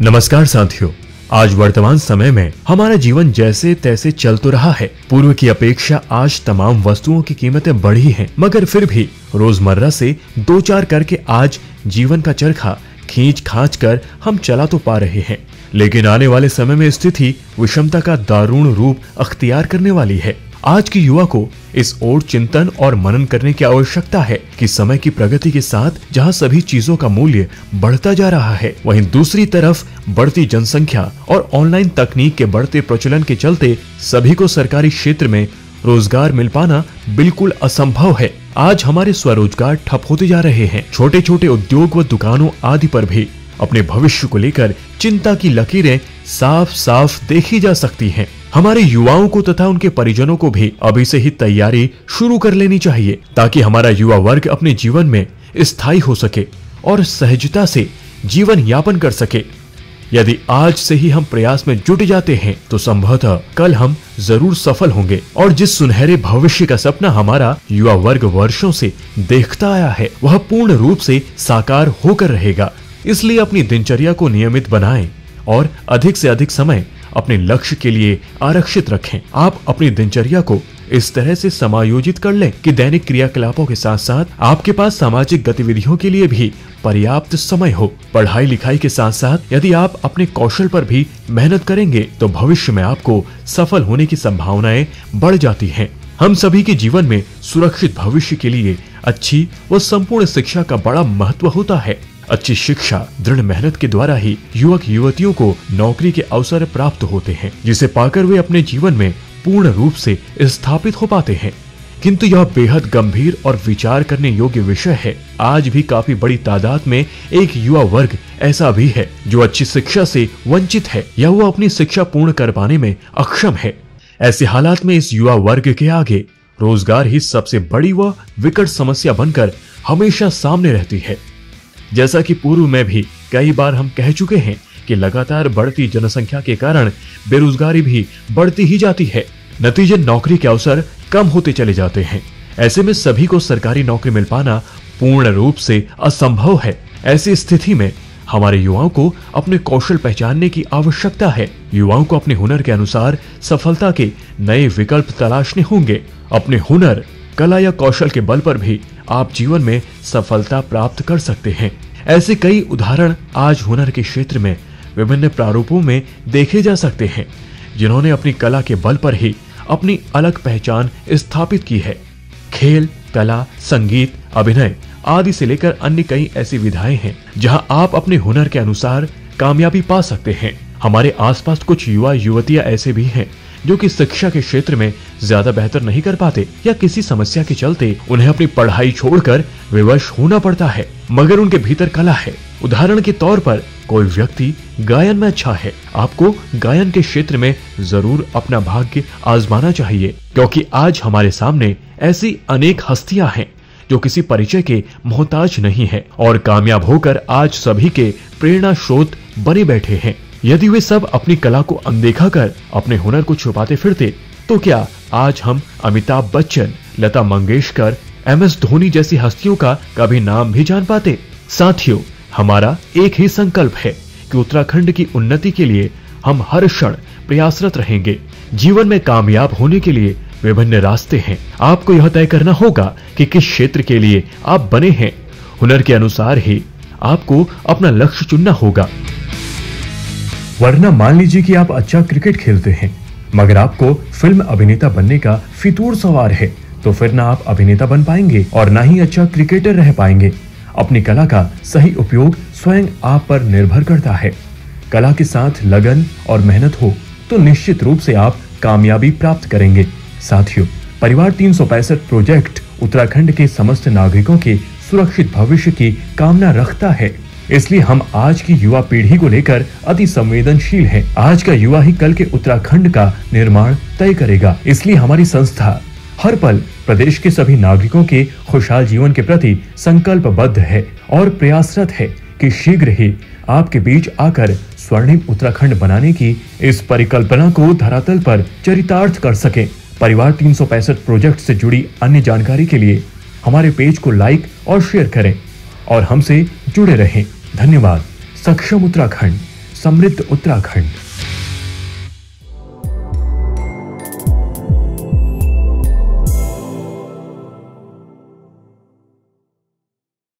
नमस्कार साथियों, आज वर्तमान समय में हमारा जीवन जैसे तैसे चल तो रहा है। पूर्व की अपेक्षा आज तमाम वस्तुओं की कीमतें बढ़ी हैं, मगर फिर भी रोजमर्रा से दो चार करके आज जीवन का चरखा खींच खांच कर हम चला तो पा रहे हैं। लेकिन आने वाले समय में स्थिति विषमता का दारुण रूप अख्तियार करने वाली है। आज के युवा को इस ओर चिंतन और मनन करने की आवश्यकता है कि समय की प्रगति के साथ जहां सभी चीजों का मूल्य बढ़ता जा रहा है, वहीं दूसरी तरफ बढ़ती जनसंख्या और ऑनलाइन तकनीक के बढ़ते प्रचलन के चलते सभी को सरकारी क्षेत्र में रोजगार मिल पाना बिल्कुल असंभव है। आज हमारे स्वरोजगार ठप होते जा रहे हैं। छोटे छोटे उद्योग व दुकानों आदि पर भी अपने भविष्य को लेकर चिंता की लकीरें साफ साफ देखी जा सकती हैं। हमारे युवाओं को तथा उनके परिजनों को भी अभी से ही तैयारी शुरू कर लेनी चाहिए, ताकि हमारा युवा वर्ग अपने जीवन में स्थायी हो सके और सहजता से जीवन यापन कर सके। यदि आज से ही हम प्रयास में जुट जाते हैं तो संभवतः कल हम जरूर सफल होंगे और जिस सुनहरे भविष्य का सपना हमारा युवा वर्ग वर्षों से देखता आया है, वह पूर्ण रूप से साकार होकर रहेगा। इसलिए अपनी दिनचर्या को नियमित बनाएं और अधिक से अधिक समय अपने लक्ष्य के लिए आरक्षित रखें। आप अपनी दिनचर्या को इस तरह से समायोजित कर लें कि दैनिक क्रियाकलापों के साथ साथ आपके पास सामाजिक गतिविधियों के लिए भी पर्याप्त समय हो। पढ़ाई लिखाई के साथ साथ यदि आप अपने कौशल पर भी मेहनत करेंगे तो भविष्य में आपको सफल होने की संभावनाएं बढ़ जाती हैं। हम सभी के जीवन में सुरक्षित भविष्य के लिए अच्छी व संपूर्ण शिक्षा का बड़ा महत्व होता है। अच्छी शिक्षा, दृढ़ मेहनत के द्वारा ही युवक युवतियों को नौकरी के अवसर प्राप्त होते हैं, जिसे पाकर वे अपने जीवन में पूर्ण रूप से स्थापित हो पाते हैं। किंतु यह बेहद गंभीर और विचार करने योग्य विषय है। आज भी काफी बड़ी तादाद में एक युवा वर्ग ऐसा भी है जो अच्छी शिक्षा से वंचित है या वो अपनी शिक्षा पूर्ण कर पाने में अक्षम है। ऐसे हालात में इस युवा वर्ग के आगे रोजगार ही सबसे बड़ी व विकट समस्या बनकर हमेशा सामने रहती है। जैसा कि पूर्व में भी कई बार हम कह चुके हैं कि लगातार बढ़ती जनसंख्या के कारण बेरोजगारी भी बढ़ती ही जाती है। नतीजे नौकरी के अवसर कम होते चले जाते हैं। ऐसे में सभी को सरकारी नौकरी मिल पाना पूर्ण रूप से असंभव है। ऐसी स्थिति में हमारे युवाओं को अपने कौशल पहचानने की आवश्यकता है। युवाओं को अपने हुनर के अनुसार सफलता के नए विकल्प तलाशने होंगे। अपने हुनर, कला या कौशल के बल पर भी आप जीवन में सफलता प्राप्त कर सकते हैं। ऐसे कई उदाहरण आज हुनर के क्षेत्र में विभिन्न प्रारूपों में देखे जा सकते हैं, जिन्होंने अपनी कला के बल पर ही अपनी अलग पहचान स्थापित की है। खेल, कला, संगीत, अभिनय आदि से लेकर अन्य कई ऐसी विधाएं हैं जहां आप अपने हुनर के अनुसार कामयाबी पा सकते हैं। हमारे आसपास कुछ युवा युवतियां ऐसे भी हैं जो कि शिक्षा के क्षेत्र में ज्यादा बेहतर नहीं कर पाते या किसी समस्या के चलते उन्हें अपनी पढ़ाई छोड़कर विवश होना पड़ता है, मगर उनके भीतर कला है। उदाहरण के तौर पर कोई व्यक्ति गायन में अच्छा है, आपको गायन के क्षेत्र में जरूर अपना भाग्य आजमाना चाहिए, क्योंकि आज हमारे सामने ऐसी अनेक हस्तियां हैं जो किसी परिचय के मोहताज नहीं है और कामयाब होकर आज सभी के प्रेरणा स्रोत बने बैठे हैं। यदि वे सब अपनी कला को अनदेखा कर अपने हुनर को छुपाते फिरते तो क्या आज हम अमिताभ बच्चन, लता मंगेशकर, MS धोनी जैसी हस्तियों का कभी नाम भी जान पाते? साथियों, हमारा एक ही संकल्प है कि उत्तराखंड की उन्नति के लिए हम हर क्षण प्रयासरत रहेंगे। जीवन में कामयाब होने के लिए विभिन्न रास्ते हैं। आपको यह तय करना होगा कि किस क्षेत्र के लिए आप बने हैं। हुनर के अनुसार ही आपको अपना लक्ष्य चुनना होगा। वरना मान लीजिए कि आप अच्छा क्रिकेट खेलते हैं, मगर आपको फिल्म अभिनेता बनने का फितूर सवार है, तो फिर ना आप अभिनेता बन पाएंगे और ना ही अच्छा क्रिकेटर रह पाएंगे। अपनी कला का सही उपयोग स्वयं आप पर निर्भर करता है। कला के साथ लगन और मेहनत हो तो निश्चित रूप से आप कामयाबी प्राप्त करेंगे। साथियों, परिवार 365 प्रोजेक्ट उत्तराखंड के समस्त नागरिकों के सुरक्षित भविष्य की कामना रखता है। इसलिए हम आज की युवा पीढ़ी को लेकर अति संवेदनशील हैं। आज का युवा ही कल के उत्तराखंड का निर्माण तय करेगा। इसलिए हमारी संस्था हर पल प्रदेश के सभी नागरिकों के खुशहाल जीवन के प्रति संकल्पबद्ध है और प्रयासरत है कि शीघ्र ही आपके बीच आकर स्वर्णिम उत्तराखंड बनाने की इस परिकल्पना को धरातल पर चरितार्थ कर सके। परिवार 365 प्रोजेक्ट से जुड़ी अन्य जानकारी के लिए हमारे पेज को लाइक और शेयर करें और हमसे जुड़े रहें। धन्यवाद। सक्षम उत्तराखंड, समृद्ध उत्तराखंड।